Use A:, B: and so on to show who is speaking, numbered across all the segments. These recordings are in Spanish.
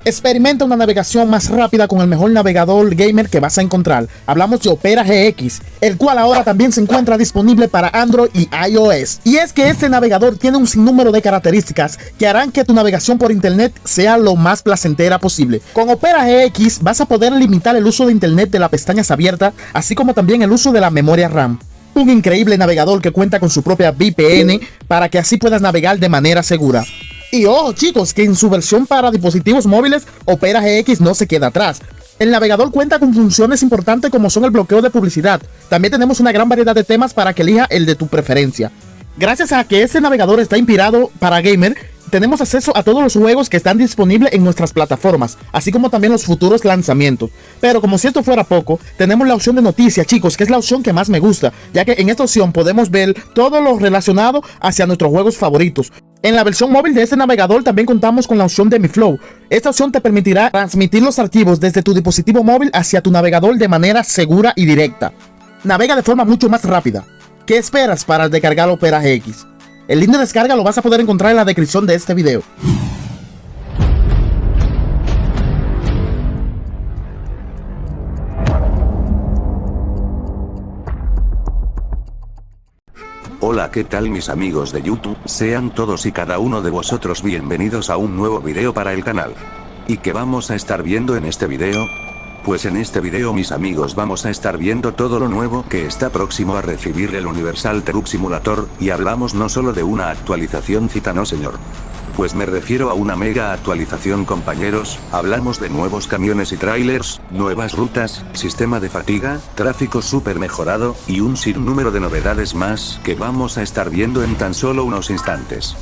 A: Experimenta una navegación más rápida con el mejor navegador gamer que vas a encontrar. Hablamos de Opera GX, el cual ahora también se encuentra disponible para Android y iOS. Y es que este navegador tiene un sinnúmero de características que harán que tu navegación por internet sea lo más placentera posible. Con Opera GX vas a poder limitar el uso de internet de las pestañas abiertas, así como también el uso de la memoria RAM. Un increíble navegador que cuenta con su propia VPN para que así puedas navegar de manera segura. Y ojo chicos, que en su versión para dispositivos móviles, Opera GX no se queda atrás. El navegador cuenta con funciones importantes como son el bloqueo de publicidad. También tenemos una gran variedad de temas para que elija el de tu preferencia. Gracias a que este navegador está inspirado para gamer, tenemos acceso a todos los juegos que están disponibles en nuestras plataformas, así como también los futuros lanzamientos. Pero como si esto fuera poco, tenemos la opción de noticias, chicos, que es la opción que más me gusta, ya que en esta opción podemos ver todo lo relacionado hacia nuestros juegos favoritos. En la versión móvil de este navegador también contamos con la opción de Mi Flow. Esta opción te permitirá transmitir los archivos desde tu dispositivo móvil hacia tu navegador de manera segura y directa. Navega de forma mucho más rápida. ¿Qué esperas para descargar Opera GX? El link de descarga lo vas a poder encontrar en la descripción de este video.
B: Hola, ¿qué tal mis amigos de YouTube? Sean todos y cada uno de vosotros bienvenidos a un nuevo video para el canal. ¿Y qué vamos a estar viendo en este video? Pues en este video mis amigos vamos a estar viendo todo lo nuevo que está próximo a recibir el Universal Truck Simulator, y hablamos no solo de una actualización no señor. Pues me refiero a una mega actualización compañeros, hablamos de nuevos camiones y trailers, nuevas rutas, sistema de fatiga, tráfico súper mejorado, y un sinnúmero de novedades más que vamos a estar viendo en tan solo unos instantes.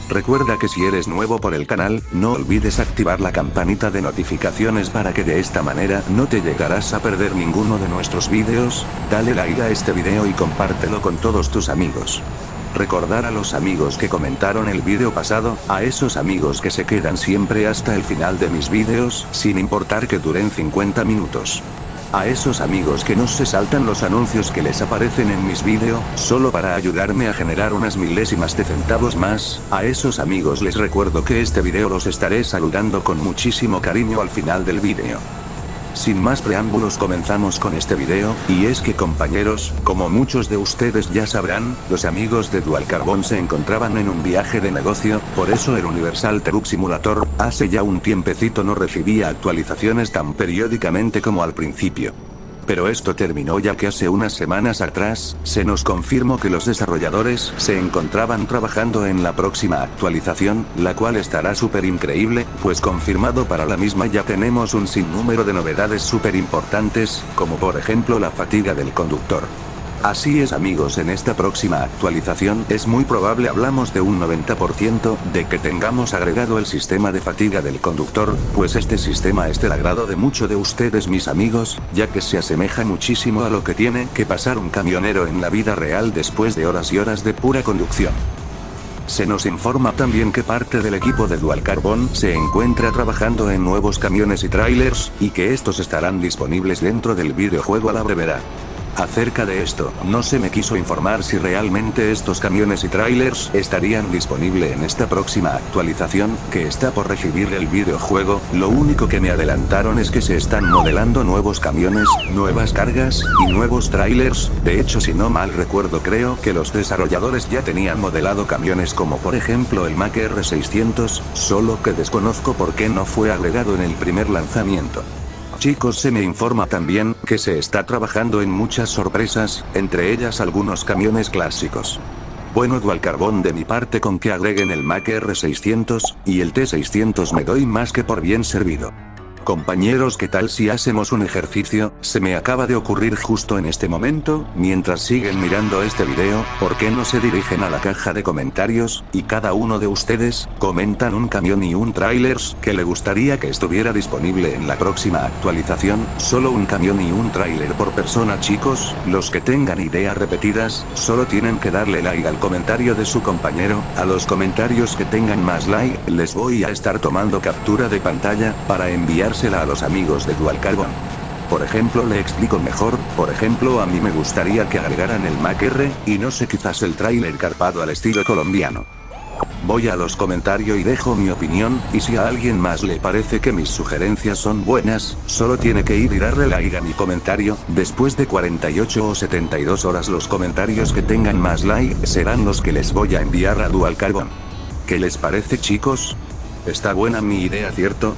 B: Recuerda que si eres nuevo por el canal, no olvides activar la campanita de notificaciones para que de esta manera no te llegarás a perder ninguno de nuestros vídeos. Dale like a este video y compártelo con todos tus amigos. Recordar a los amigos que comentaron el vídeo pasado, a esos amigos que se quedan siempre hasta el final de mis vídeos, sin importar que duren 50 minutos. A esos amigos que no se saltan los anuncios que les aparecen en mis vídeos, solo para ayudarme a generar unas milésimas de centavos más, a esos amigos les recuerdo que este video los estaré saludando con muchísimo cariño al final del vídeo. Sin más preámbulos comenzamos con este video, y es que compañeros, como muchos de ustedes ya sabrán, los amigos de Dual Carbon se encontraban en un viaje de negocio, por eso el Universal Truck Simulator, hace ya un tiempecito no recibía actualizaciones tan periódicamente como al principio. Pero esto terminó ya que hace unas semanas atrás, se nos confirmó que los desarrolladores se encontraban trabajando en la próxima actualización, la cual estará súper increíble, pues confirmado para la misma ya tenemos un sinnúmero de novedades súper importantes, como por ejemplo la fatiga del conductor. Así es amigos, en esta próxima actualización es muy probable, hablamos de un 90%, de que tengamos agregado el sistema de fatiga del conductor, pues este sistema es del agrado de muchos de ustedes mis amigos, ya que se asemeja muchísimo a lo que tiene que pasar un camionero en la vida real después de horas y horas de pura conducción. Se nos informa también que parte del equipo de Dual Carbon se encuentra trabajando en nuevos camiones y trailers, y que estos estarán disponibles dentro del videojuego a la brevedad. Acerca de esto, no se me quiso informar si realmente estos camiones y trailers estarían disponibles en esta próxima actualización, que está por recibir el videojuego. Lo único que me adelantaron es que se están modelando nuevos camiones, nuevas cargas, y nuevos trailers. De hecho, si no mal recuerdo, creo que los desarrolladores ya tenían modelado camiones como por ejemplo el Mack R600, solo que desconozco por qué no fue agregado en el primer lanzamiento. Chicos, se me informa también que se está trabajando en muchas sorpresas, entre ellas algunos camiones clásicos. Bueno, Dual Carbon, de mi parte con que agreguen el Mack R600 y el T600 me doy más que por bien servido. Compañeros, ¿qué tal si hacemos un ejercicio? Se me acaba de ocurrir justo en este momento, mientras siguen mirando este video, ¿por qué no se dirigen a la caja de comentarios, y cada uno de ustedes, comentan un camión y un trailers, que le gustaría que estuviera disponible en la próxima actualización? Solo un camión y un trailer por persona chicos, los que tengan ideas repetidas, solo tienen que darle like al comentario de su compañero, a los comentarios que tengan más like, les voy a estar tomando captura de pantalla, para enviársela a los amigos de Dual Carbon. Por ejemplo, le explico mejor, por ejemplo a mí me gustaría que agregaran el Mack R, y no sé, quizás el tráiler carpado al estilo colombiano. voy a los comentarios y dejo mi opinión, y si a alguien más le parece que mis sugerencias son buenas, solo tiene que ir y darle like a mi comentario. Después de 48 o 72 horas los comentarios que tengan más like serán los que les voy a enviar a Dual Carbon. ¿Qué les parece, chicos? Está buena mi idea, ¿cierto?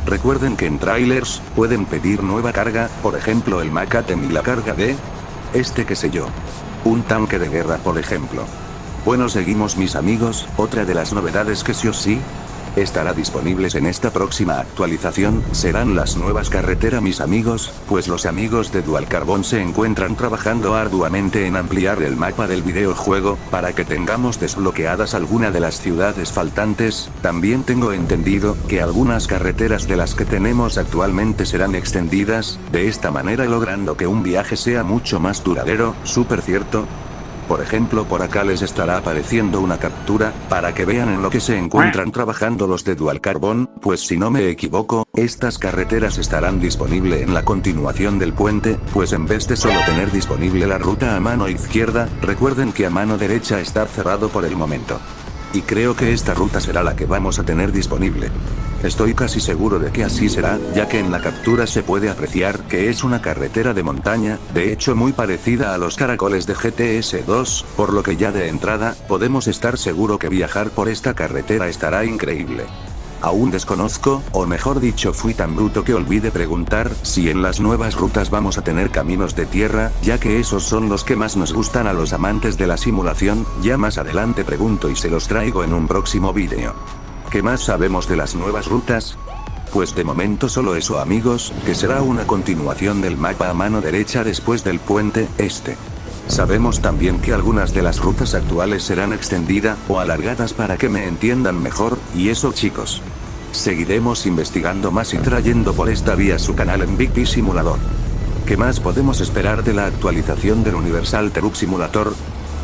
B: Recuerden que en trailers pueden pedir nueva carga, por ejemplo el Macatem y la carga de... qué sé yo. Un tanque de guerra, por ejemplo. Bueno, seguimos, mis amigos. Otra de las novedades que sí o sí estará disponibles en esta próxima actualización serán las nuevas carreteras, mis amigos, pues los amigos de Dual Carbon se encuentran trabajando arduamente en ampliar el mapa del videojuego para que tengamos desbloqueadas algunas de las ciudades faltantes. También tengo entendido que algunas carreteras de las que tenemos actualmente serán extendidas, de esta manera logrando que un viaje sea mucho más duradero. Súper cierto. Por ejemplo, por acá les estará apareciendo una captura, para que vean en lo que se encuentran trabajando los de Dual Carbon, pues si no me equivoco, estas carreteras estarán disponibles en la continuación del puente, pues en vez de solo tener disponible la ruta a mano izquierda, recuerden que a mano derecha está cerrado por el momento. Y creo que esta ruta será la que vamos a tener disponible. Estoy casi seguro de que así será, ya que en la captura se puede apreciar que es una carretera de montaña, de hecho muy parecida a los caracoles de GTS 2, por lo que ya de entrada, podemos estar seguro que viajar por esta carretera estará increíble. Aún desconozco, o mejor dicho fui tan bruto que olvidé preguntar, si en las nuevas rutas vamos a tener caminos de tierra, ya que esos son los que más nos gustan a los amantes de la simulación. Ya más adelante pregunto y se los traigo en un próximo vídeo. ¿Qué más sabemos de las nuevas rutas? Pues de momento solo eso, amigos, que será una continuación del mapa a mano derecha después del puente este. Sabemos también que algunas de las rutas actuales serán extendidas o alargadas para que me entiendan mejor, y eso, chicos. Seguiremos investigando más y trayendo por esta vía su canal en Big P Simulador. ¿Qué más podemos esperar de la actualización del Universal Truck Simulator?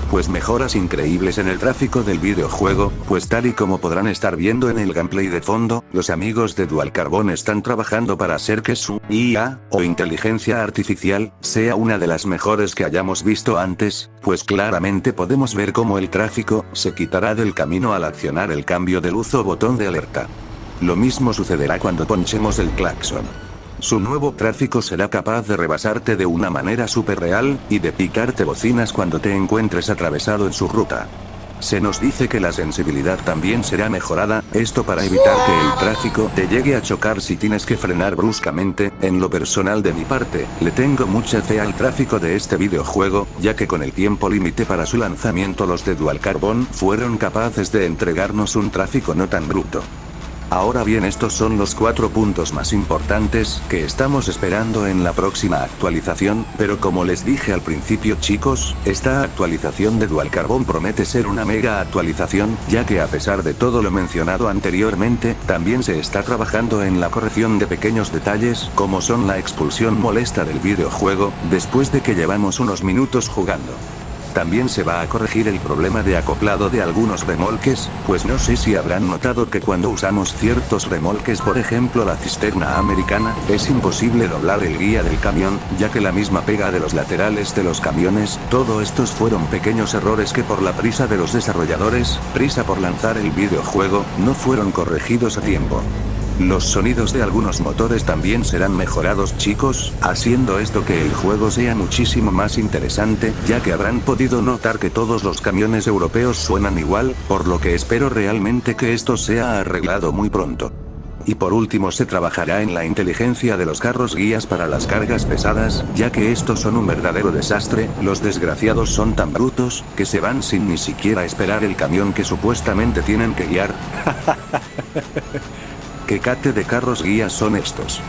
B: Pues mejoras increíbles en el tráfico del videojuego, pues tal y como podrán estar viendo en el gameplay de fondo, los amigos de Dual Carbon están trabajando para hacer que su IA, o inteligencia artificial, sea una de las mejores que hayamos visto antes, pues claramente podemos ver cómo el tráfico se quitará del camino al accionar el cambio de luz o botón de alerta. Lo mismo sucederá cuando ponchemos el claxon. Su nuevo tráfico será capaz de rebasarte de una manera súper real, y de picarte bocinas cuando te encuentres atravesado en su ruta. Se nos dice que la sensibilidad también será mejorada, esto para evitar que el tráfico te llegue a chocar si tienes que frenar bruscamente. En lo personal de mi parte, le tengo mucha fe al tráfico de este videojuego, ya que con el tiempo límite para su lanzamiento los de Dual Carbon fueron capaces de entregarnos un tráfico no tan bruto. Ahora bien, estos son los 4 puntos más importantes que estamos esperando en la próxima actualización, pero como les dije al principio, chicos, esta actualización de Dual Carbon promete ser una mega actualización, ya que a pesar de todo lo mencionado anteriormente, también se está trabajando en la corrección de pequeños detalles, como son la expulsión molesta del videojuego, después de que llevamos unos minutos jugando. También se va a corregir el problema de acoplado de algunos remolques, pues no sé si habrán notado que cuando usamos ciertos remolques, por ejemplo la cisterna americana, es imposible doblar el guía del camión, ya que la misma pega de los laterales de los camiones. Todos estos fueron pequeños errores que por la prisa de los desarrolladores, prisa por lanzar el videojuego, no fueron corregidos a tiempo. Los sonidos de algunos motores también serán mejorados, chicos, haciendo esto que el juego sea muchísimo más interesante, ya que habrán podido notar que todos los camiones europeos suenan igual, por lo que espero realmente que esto sea arreglado muy pronto. Y por último, se trabajará en la inteligencia de los carros guías para las cargas pesadas, ya que estos son un verdadero desastre. Los desgraciados son tan brutos, que se van sin ni siquiera esperar el camión que supuestamente tienen que guiar. ¿Qué cate de carros guías son estos?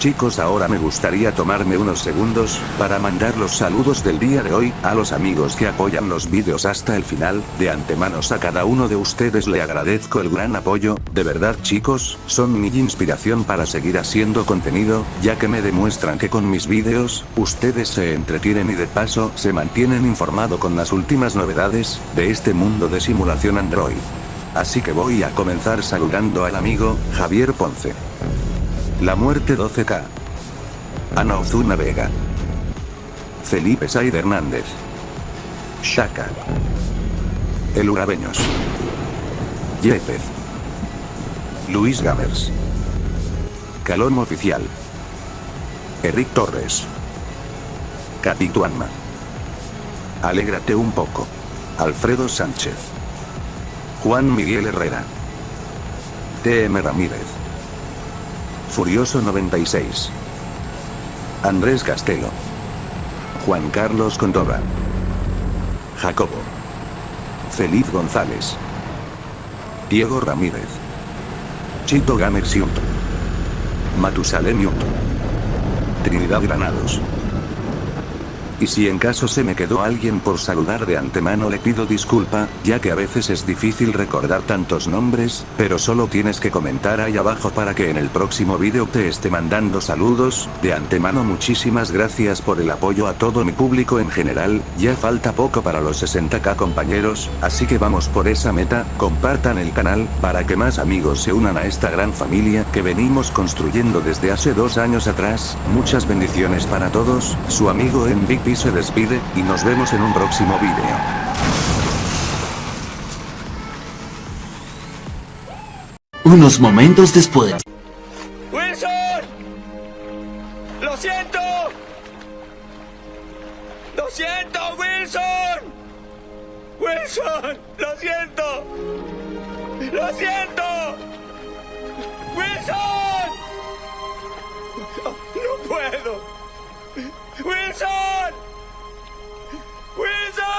B: Chicos, ahora me gustaría tomarme unos segundos, para mandar los saludos del día de hoy, a los amigos que apoyan los vídeos hasta el final. De antemano a cada uno de ustedes le agradezco el gran apoyo, de verdad chicos, son mi inspiración para seguir haciendo contenido, ya que me demuestran que con mis vídeos, ustedes se entretienen y de paso, se mantienen informado con las últimas novedades, de este mundo de simulación Android. Así que voy a comenzar saludando al amigo, Javier Ponce. La Muerte 12K. Ana Ozuna Vega. Felipe Said Hernández. Shaka. El Urabeños. Yepez. Luis Gamers. Calom Oficial. Eric Torres. Capituanma. Alégrate un poco. Alfredo Sánchez. Juan Miguel Herrera. TM Ramírez. Furioso 96. Andrés Castelo. Juan Carlos Condova. Jacobo. Feliz González. Diego Ramírez. Chito Gamers Yunto. Matusalem Yunto. Trinidad Granados. Y si en caso se me quedó alguien por saludar de antemano, le pido disculpa, ya que a veces es difícil recordar tantos nombres, pero solo tienes que comentar ahí abajo para que en el próximo vídeo te esté mandando saludos. De antemano muchísimas gracias por el apoyo a todo mi público en general. Ya falta poco para los 60k compañeros, así que vamos por esa meta. Compartan el canal, para que más amigos se unan a esta gran familia que venimos construyendo desde hace 2 años atrás. Muchas bendiciones para todos, su amigo MVP se despide, y nos vemos en un próximo vídeo.
C: Unos momentos después.
D: ¡Wilson! ¡Lo siento! ¡Lo siento, Wilson! ¡Wilson! ¡Lo siento! ¡Lo siento! ¡Wilson! ¡No puedo! ¡Wilson! ¡Wilson!